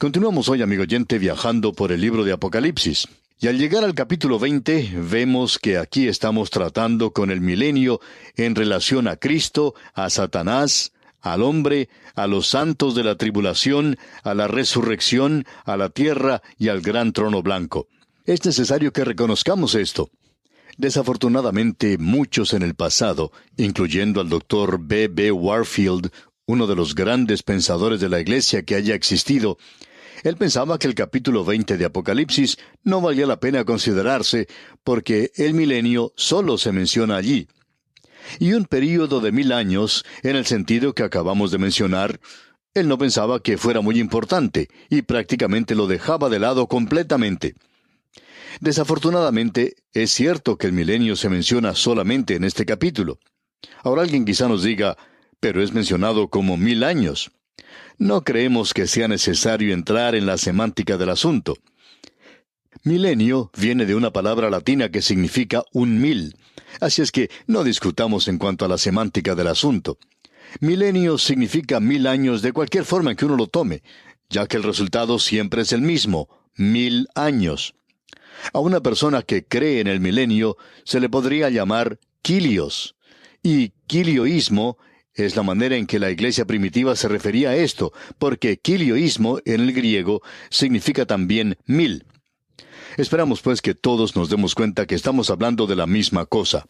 Continuamos hoy, amigo oyente, viajando por el libro de Apocalipsis. Y al llegar al capítulo 20, vemos que aquí estamos tratando con el milenio en relación a Cristo, a Satanás, al hombre, a los santos de la tribulación, a la resurrección, a la tierra y al gran trono blanco. Es necesario que reconozcamos esto. Desafortunadamente, muchos en el pasado, incluyendo al Dr. B. B. Warfield, uno de los grandes pensadores de la Iglesia que haya existido, él pensaba que el capítulo 20 de Apocalipsis no valía la pena considerarse porque el milenio solo se menciona allí. Y un período de 1000 años, en el sentido que acabamos de mencionar, él no pensaba que fuera muy importante y prácticamente lo dejaba de lado completamente. Desafortunadamente, es cierto que el milenio se menciona solamente en este capítulo. Ahora alguien quizá nos diga, pero es mencionado como 1000 años. No creemos que sea necesario entrar en la semántica del asunto. Milenio viene de una palabra latina que significa 1000. Así es que no discutamos en cuanto a la semántica del asunto. Milenio significa 1000 años de cualquier forma en que uno lo tome, ya que el resultado siempre es el mismo, 1000 años. A una persona que cree en el milenio se le podría llamar Kylios. Y Kylioísmo es la manera en que la iglesia primitiva se refería a esto, porque Kylioísmo en el griego significa también 1000. Esperamos pues que todos nos demos cuenta que estamos hablando de la misma cosa.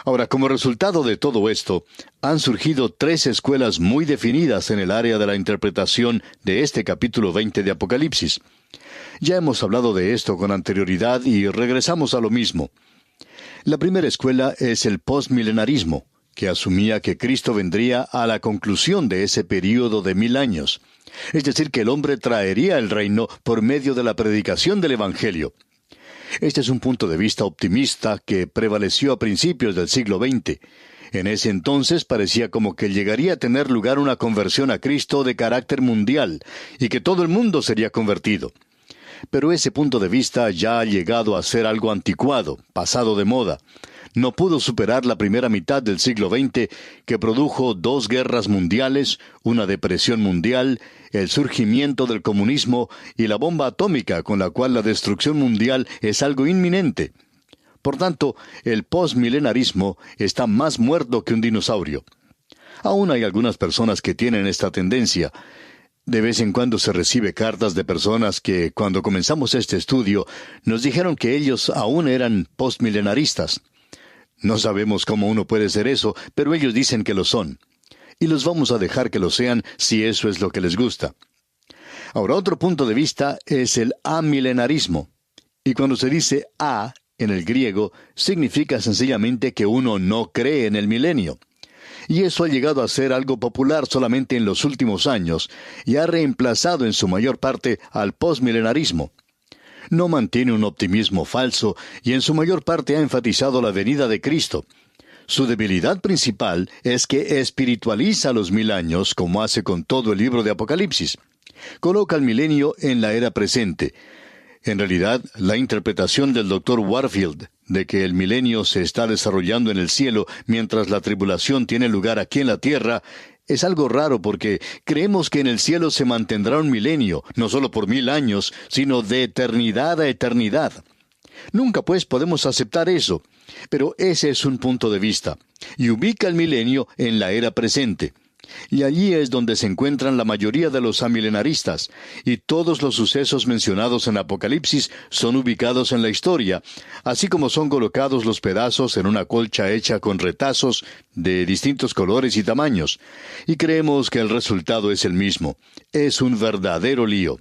Ahora, como resultado de todo esto, han surgido 3 escuelas muy definidas en el área de la interpretación de este capítulo 20 de Apocalipsis. Ya hemos hablado de esto con anterioridad y regresamos a lo mismo. La primera escuela es el postmilenarismo, que asumía que Cristo vendría a la conclusión de ese período de 1000 años. Es decir, que el hombre traería el reino por medio de la predicación del Evangelio. Este es un punto de vista optimista que prevaleció a principios del siglo XX. En ese entonces parecía como que llegaría a tener lugar una conversión a Cristo de carácter mundial, y que todo el mundo sería convertido. Pero ese punto de vista ya ha llegado a ser algo anticuado, pasado de moda. No pudo superar la primera mitad del siglo XX, que produjo 2 guerras mundiales, una depresión mundial, el surgimiento del comunismo y la bomba atómica con la cual la destrucción mundial es algo inminente. Por tanto, el postmilenarismo está más muerto que un dinosaurio. Aún hay algunas personas que tienen esta tendencia. De vez en cuando se recibe cartas de personas que, cuando comenzamos este estudio, nos dijeron que ellos aún eran postmilenaristas. No sabemos cómo uno puede ser eso, pero ellos dicen que lo son. Y los vamos a dejar que lo sean si eso es lo que les gusta. Ahora, otro punto de vista es el amilenarismo. Y cuando se dice a en el griego, significa sencillamente que uno no cree en el milenio. Y eso ha llegado a ser algo popular solamente en los últimos años, y ha reemplazado en su mayor parte al postmilenarismo. No mantiene un optimismo falso y en su mayor parte ha enfatizado la venida de Cristo. Su debilidad principal es que espiritualiza los 1000 años, como hace con todo el libro de Apocalipsis. Coloca el milenio en la era presente. En realidad, la interpretación del Dr. Warfield de que el milenio se está desarrollando en el cielo mientras la tribulación tiene lugar aquí en la tierra es algo raro porque creemos que en el cielo se mantendrá un milenio, no solo por 1000 años, sino de eternidad a eternidad. Nunca pues podemos aceptar eso, pero ese es un punto de vista, y ubica el milenio en la era presente. Y allí es donde se encuentran la mayoría de los amilenaristas, y todos los sucesos mencionados en Apocalipsis son ubicados en la historia, así como son colocados los pedazos en una colcha hecha con retazos de distintos colores y tamaños, y creemos que el resultado es el mismo. Es un verdadero lío.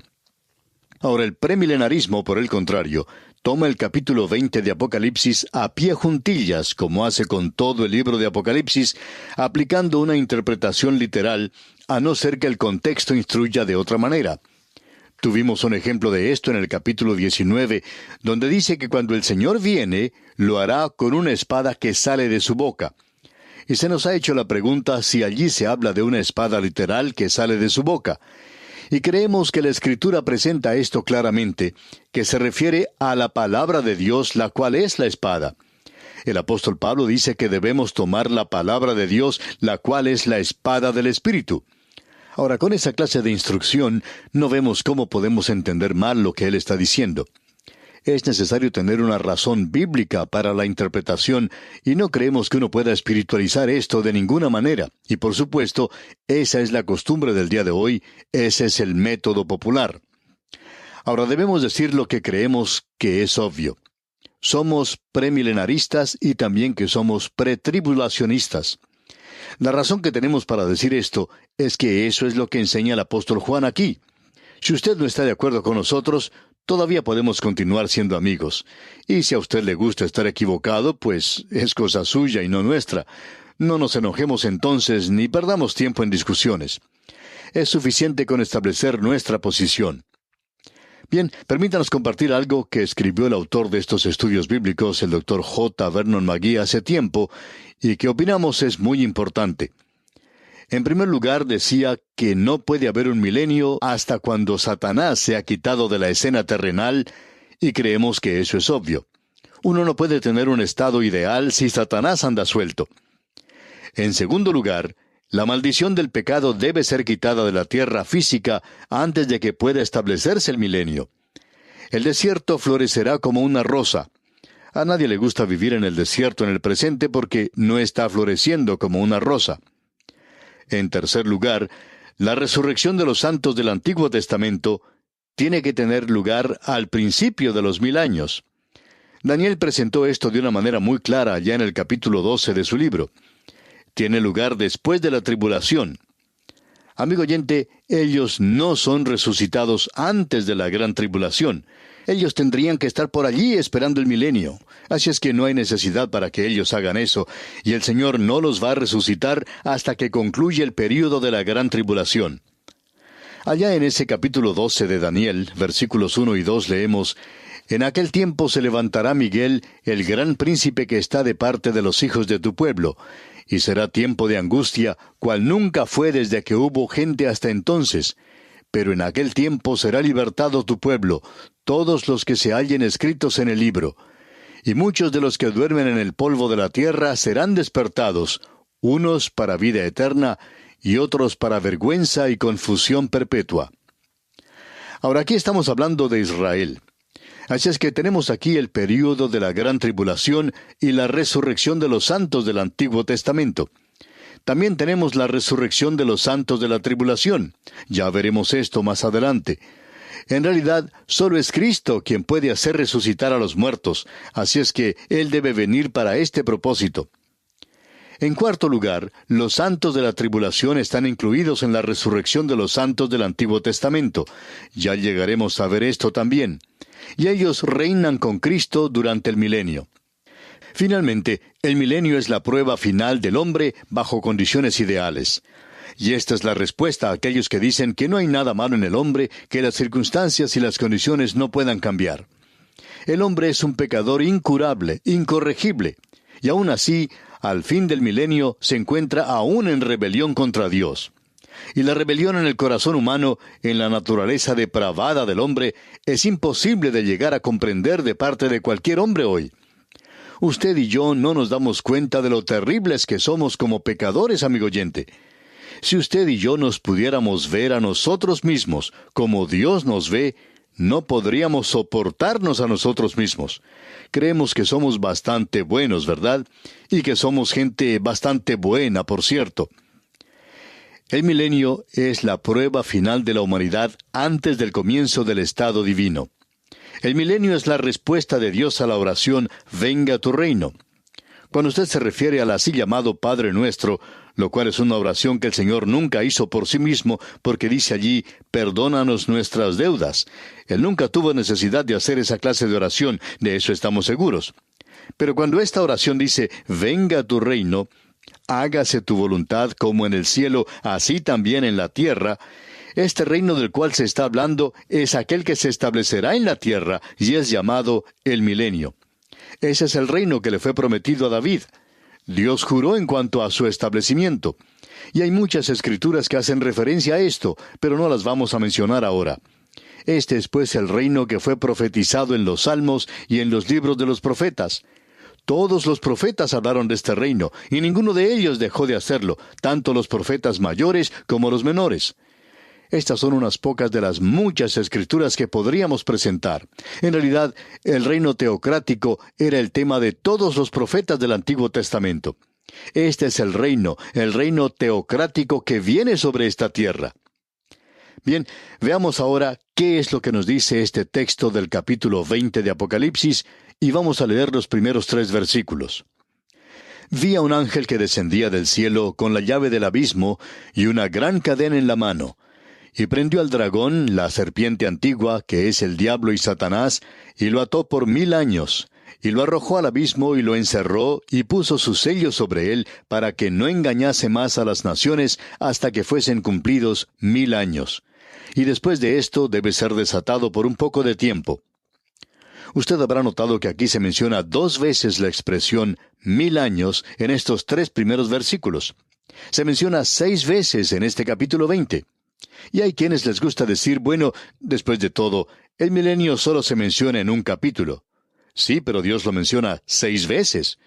Ahora, el premilenarismo, por el contrario, toma el capítulo 20 de Apocalipsis a pie juntillas, como hace con todo el libro de Apocalipsis, aplicando una interpretación literal, a no ser que el contexto instruya de otra manera. Tuvimos un ejemplo de esto en el capítulo 19, donde dice que cuando el Señor viene, lo hará con una espada que sale de su boca. Y se nos ha hecho la pregunta si allí se habla de una espada literal que sale de su boca. Y creemos que la Escritura presenta esto claramente, que se refiere a la palabra de Dios, la cual es la espada. El apóstol Pablo dice que debemos tomar la palabra de Dios, la cual es la espada del Espíritu. Ahora, con esa clase de instrucción, no vemos cómo podemos entender mal lo que él está diciendo. Es necesario tener una razón bíblica para la interpretación, y no creemos que uno pueda espiritualizar esto de ninguna manera. Y por supuesto, esa es la costumbre del día de hoy, ese es el método popular. Ahora debemos decir lo que creemos que es obvio. Somos premilenaristas y también que somos pretribulacionistas. La razón que tenemos para decir esto es que eso es lo que enseña el apóstol Juan aquí. Si usted no está de acuerdo con nosotros, todavía podemos continuar siendo amigos. Y si a usted le gusta estar equivocado, pues es cosa suya y no nuestra. No nos enojemos entonces ni perdamos tiempo en discusiones. Es suficiente con establecer nuestra posición. Bien, permítanos compartir algo que escribió el autor de estos estudios bíblicos, el Dr. J. Vernon McGee, hace tiempo, y que opinamos es muy importante. En primer lugar, decía que no puede haber un milenio hasta cuando Satanás se ha quitado de la escena terrenal, y creemos que eso es obvio. Uno no puede tener un estado ideal si Satanás anda suelto. En segundo lugar, la maldición del pecado debe ser quitada de la tierra física antes de que pueda establecerse el milenio. El desierto florecerá como una rosa. A nadie le gusta vivir en el desierto en el presente porque no está floreciendo como una rosa. En tercer lugar, la resurrección de los santos del Antiguo Testamento tiene que tener lugar al principio de los 1000 años. Daniel presentó esto de una manera muy clara ya en el capítulo 12 de su libro. Tiene lugar después de la tribulación. Amigo oyente, ellos no son resucitados antes de la gran tribulación. Ellos tendrían que estar por allí esperando el milenio. Así es que no hay necesidad para que ellos hagan eso, y el Señor no los va a resucitar hasta que concluya el período de la gran tribulación. Allá en ese capítulo 12 de Daniel, versículos 1 y 2 leemos: «En aquel tiempo se levantará Miguel, el gran príncipe que está de parte de los hijos de tu pueblo, y será tiempo de angustia, cual nunca fue desde que hubo gente hasta entonces. Pero en aquel tiempo será libertado tu pueblo, todos los que se hallen escritos en el libro. Y muchos de los que duermen en el polvo de la tierra serán despertados, unos para vida eterna, y otros para vergüenza y confusión perpetua». Ahora aquí estamos hablando de Israel. Así es que tenemos aquí el período de la gran tribulación y la resurrección de los santos del Antiguo Testamento. También tenemos la resurrección de los santos de la tribulación. Ya veremos esto más adelante. En realidad, solo es Cristo quien puede hacer resucitar a los muertos, así es que Él debe venir para este propósito. En cuarto lugar, los santos de la tribulación están incluidos en la resurrección de los santos del Antiguo Testamento. Ya llegaremos a ver esto también. Y ellos reinan con Cristo durante el milenio. Finalmente, el milenio es la prueba final del hombre bajo condiciones ideales. Y esta es la respuesta a aquellos que dicen que no hay nada malo en el hombre, que las circunstancias y las condiciones no puedan cambiar. El hombre es un pecador incurable, incorregible, y aún así, al fin del milenio, se encuentra aún en rebelión contra Dios. Y la rebelión en el corazón humano, en la naturaleza depravada del hombre, es imposible de llegar a comprender de parte de cualquier hombre hoy. Usted y yo no nos damos cuenta de lo terribles que somos como pecadores, amigo oyente. Si usted y yo nos pudiéramos ver a nosotros mismos como Dios nos ve, no podríamos soportarnos a nosotros mismos. Creemos que somos bastante buenos, ¿verdad? Y que somos gente bastante buena, por cierto. El milenio es la prueba final de la humanidad antes del comienzo del estado divino. El milenio es la respuesta de Dios a la oración, «Venga tu reino». Cuando usted se refiere al así llamado Padre Nuestro, lo cual es una oración que el Señor nunca hizo por sí mismo, porque dice allí, «Perdónanos nuestras deudas». Él nunca tuvo necesidad de hacer esa clase de oración, de eso estamos seguros. Pero cuando esta oración dice, «Venga tu reino», «Hágase tu voluntad como en el cielo, así también en la tierra», este reino del cual se está hablando es aquel que se establecerá en la tierra y es llamado el milenio. Ese es el reino que le fue prometido a David. Dios juró en cuanto a su establecimiento. Y hay muchas escrituras que hacen referencia a esto, pero no las vamos a mencionar ahora. Este es pues el reino que fue profetizado en los Salmos y en los libros de los profetas. Todos los profetas hablaron de este reino, y ninguno de ellos dejó de hacerlo, tanto los profetas mayores como los menores. Estas son unas pocas de las muchas escrituras que podríamos presentar. En realidad, el reino teocrático era el tema de todos los profetas del Antiguo Testamento. Este es el reino teocrático que viene sobre esta tierra. Bien, veamos ahora qué es lo que nos dice este texto del capítulo 20 de Apocalipsis, y vamos a leer los primeros 3 versículos. Vi a un ángel que descendía del cielo con la llave del abismo y una gran cadena en la mano. Y prendió al dragón, la serpiente antigua, que es el diablo y Satanás, y lo ató por 1000 años, y lo arrojó al abismo y lo encerró, y puso su sello sobre él, para que no engañase más a las naciones hasta que fuesen cumplidos 1000 años. Y después de esto debe ser desatado por un poco de tiempo. Usted habrá notado que aquí se menciona 2 veces la expresión 1000 años en estos 3 primeros versículos. Se menciona 6 veces en este capítulo 20. Y hay quienes les gusta decir, bueno, después de todo, el milenio solo se menciona en un capítulo. Sí, pero Dios lo menciona 6 veces.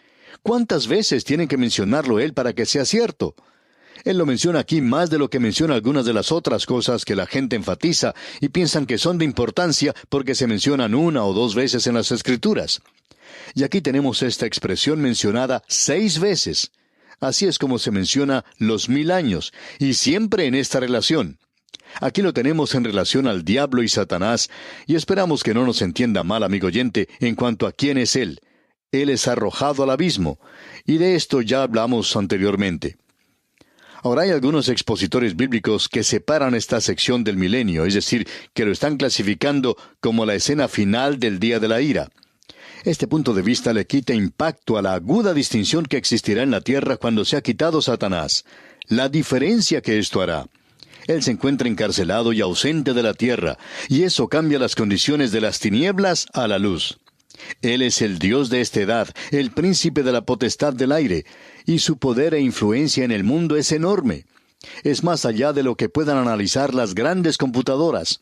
¿Cuántas veces tiene que mencionarlo Él para que sea cierto? Él lo menciona aquí más de lo que menciona algunas de las otras cosas que la gente enfatiza y piensan que son de importancia porque se mencionan 1 o 2 veces en las Escrituras. Y aquí tenemos esta expresión mencionada 6 veces. Así es como se menciona los 1000 años, y siempre en esta relación. Aquí lo tenemos en relación al diablo y Satanás, y esperamos que no nos entienda mal, amigo oyente, en cuanto a quién es Él. Él es arrojado al abismo, y de esto ya hablamos anteriormente. Ahora hay algunos expositores bíblicos que separan esta sección del milenio, es decir, que lo están clasificando como la escena final del día de la ira. Este punto de vista le quita impacto a la aguda distinción que existirá en la tierra cuando sea quitado Satanás, la diferencia que esto hará. Él se encuentra encarcelado y ausente de la tierra, y eso cambia las condiciones de las tinieblas a la luz. Él es el Dios de esta edad, el príncipe de la potestad del aire, y su poder e influencia en el mundo es enorme. Es más allá de lo que puedan analizar las grandes computadoras.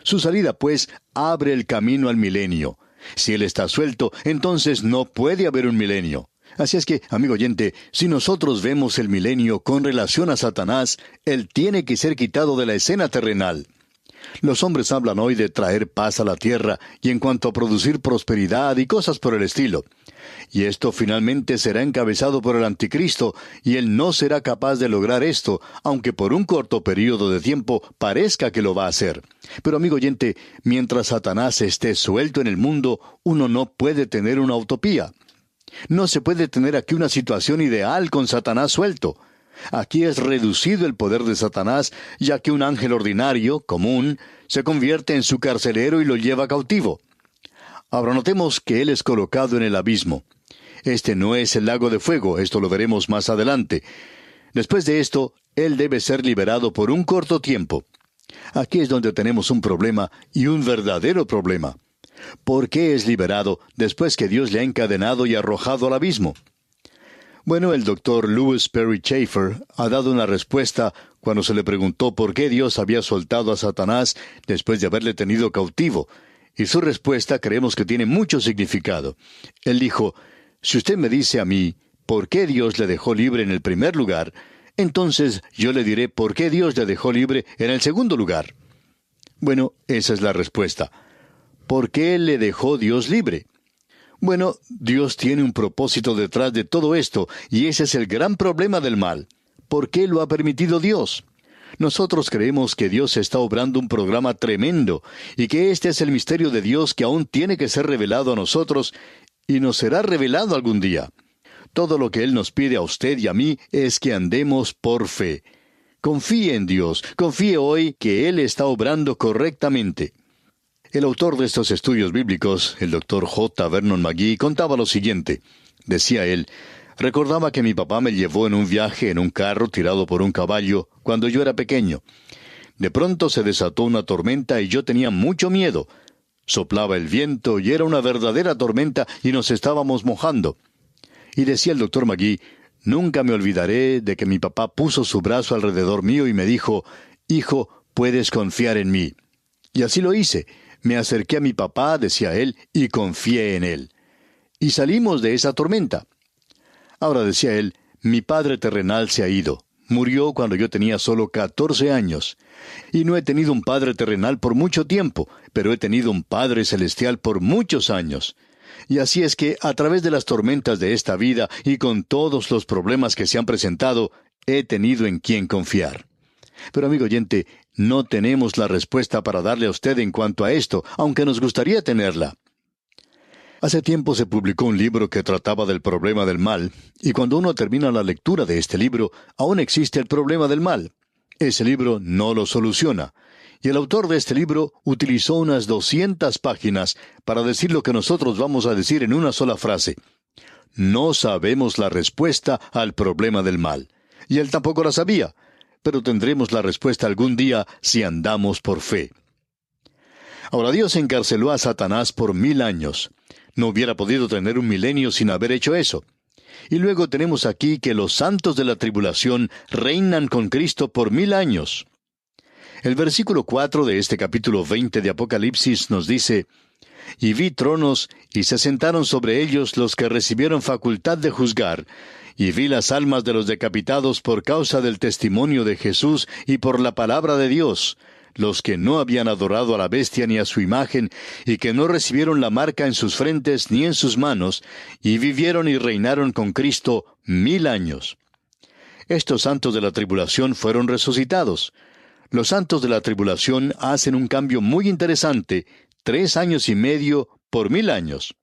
Su salida, pues, abre el camino al milenio. Si Él está suelto, entonces no puede haber un milenio. Así es que, amigo oyente, si nosotros vemos el milenio con relación a Satanás, Él tiene que ser quitado de la escena terrenal. Los hombres hablan hoy de traer paz a la tierra y en cuanto a producir prosperidad y cosas por el estilo. Y esto finalmente será encabezado por el anticristo, y él no será capaz de lograr esto, aunque por un corto período de tiempo parezca que lo va a hacer. Pero amigo oyente, mientras Satanás esté suelto en el mundo, uno no puede tener una utopía. No se puede tener aquí una situación ideal con Satanás suelto. Aquí es reducido el poder de Satanás, ya que un ángel ordinario, común, se convierte en su carcelero y lo lleva cautivo. Ahora notemos que él es colocado en el abismo. Este no es el lago de fuego, esto lo veremos más adelante. Después de esto, él debe ser liberado por un corto tiempo. Aquí es donde tenemos un problema, y un verdadero problema. ¿Por qué es liberado después que Dios le ha encadenado y arrojado al abismo? Bueno, el doctor Lewis Perry Chafer ha dado una respuesta cuando se le preguntó por qué Dios había soltado a Satanás después de haberle tenido cautivo. Y su respuesta creemos que tiene mucho significado. Él dijo, si usted me dice a mí, ¿por qué Dios le dejó libre en el primer lugar? Entonces yo le diré por qué Dios le dejó libre en el segundo lugar. Bueno, esa es la respuesta. ¿Por qué le dejó Dios libre? Bueno, Dios tiene un propósito detrás de todo esto, y ese es el gran problema del mal. ¿Por qué lo ha permitido Dios? Nosotros creemos que Dios está obrando un programa tremendo, y que este es el misterio de Dios que aún tiene que ser revelado a nosotros, y nos será revelado algún día. Todo lo que Él nos pide a usted y a mí es que andemos por fe. Confíe en Dios, confíe hoy que Él está obrando correctamente. El autor de estos estudios bíblicos, el Dr. J. Vernon McGee, contaba lo siguiente. Decía él, recordaba que mi papá me llevó en un viaje en un carro tirado por un caballo cuando yo era pequeño. De pronto se desató una tormenta y yo tenía mucho miedo. Soplaba el viento y era una verdadera tormenta y nos estábamos mojando. Y decía el Dr. McGee, nunca me olvidaré de que mi papá puso su brazo alrededor mío y me dijo, hijo, puedes confiar en mí. Y así lo hice. Me acerqué a mi papá, decía él, y confié en él. Y salimos de esa tormenta. Ahora, decía él, mi padre terrenal se ha ido. Murió cuando yo tenía solo 14 años. Y no he tenido un Padre terrenal por mucho tiempo, pero he tenido un Padre celestial por muchos años. Y así es que, a través de las tormentas de esta vida y con todos los problemas que se han presentado, he tenido en quién confiar. Pero amigo oyente, no tenemos la respuesta para darle a usted en cuanto a esto, aunque nos gustaría tenerla. Hace tiempo se publicó un libro que trataba del problema del mal, y cuando uno termina la lectura de este libro, aún existe el problema del mal. Ese libro no lo soluciona. Y el autor de este libro utilizó unas 200 páginas para decir lo que nosotros vamos a decir en una sola frase. No sabemos la respuesta al problema del mal. Y él tampoco la sabía, pero tendremos la respuesta algún día si andamos por fe. Ahora, Dios encarceló a Satanás por 1000 años. No hubiera podido tener un milenio sin haber hecho eso. Y luego tenemos aquí que los santos de la tribulación reinan con Cristo por 1000 años. El versículo 4 de este capítulo 20 de Apocalipsis nos dice: «Y vi tronos, y se sentaron sobre ellos los que recibieron facultad de juzgar, y vi las almas de los decapitados por causa del testimonio de Jesús y por la palabra de Dios, los que no habían adorado a la bestia ni a su imagen, y que no recibieron la marca en sus frentes ni en sus manos, y vivieron y reinaron con Cristo 1000 años». Estos santos de la tribulación fueron resucitados. Los santos de la tribulación hacen un cambio muy interesante, 3 años y medio por 1000 años.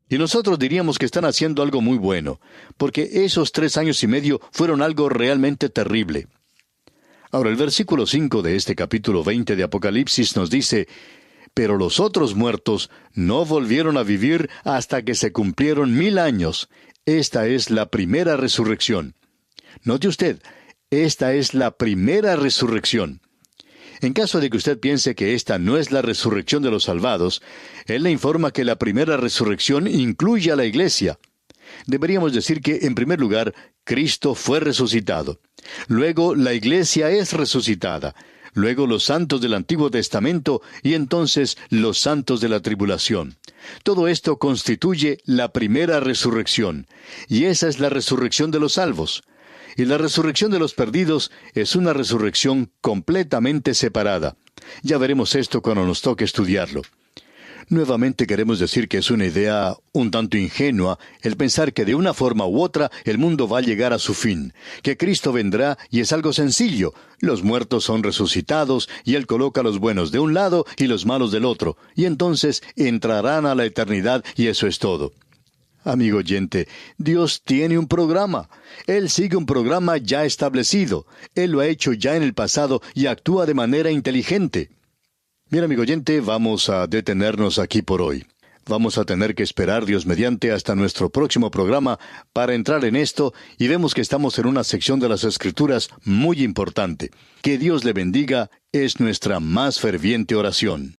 Y nosotros diríamos que están haciendo algo muy bueno, porque esos 3 años y medio fueron algo realmente terrible. Ahora, el versículo 5 de este capítulo 20 de Apocalipsis nos dice: «Pero los otros muertos no volvieron a vivir hasta que se cumplieron 1000 años. Esta es la primera resurrección». Note usted, esta es la primera resurrección. En caso de que usted piense que esta no es la resurrección de los salvados, él le informa que la primera resurrección incluye a la iglesia. Deberíamos decir que, en primer lugar, Cristo fue resucitado. Luego, la iglesia es resucitada. Luego, los santos del Antiguo Testamento y entonces los santos de la tribulación. Todo esto constituye la primera resurrección. Y esa es la resurrección de los salvos. Y la resurrección de los perdidos es una resurrección completamente separada. Ya veremos esto cuando nos toque estudiarlo. Nuevamente queremos decir que es una idea un tanto ingenua el pensar que de una forma u otra el mundo va a llegar a su fin, que Cristo vendrá y es algo sencillo. Los muertos son resucitados y Él coloca a los buenos de un lado y los malos del otro, y entonces entrarán a la eternidad y eso es todo. Amigo oyente, Dios tiene un programa. Él sigue un programa ya establecido. Él lo ha hecho ya en el pasado y actúa de manera inteligente. Bien, amigo oyente, vamos a detenernos aquí por hoy. Vamos a tener que esperar, Dios mediante, hasta nuestro próximo programa para entrar en esto, y vemos que estamos en una sección de las Escrituras muy importante. Que Dios le bendiga es nuestra más ferviente oración.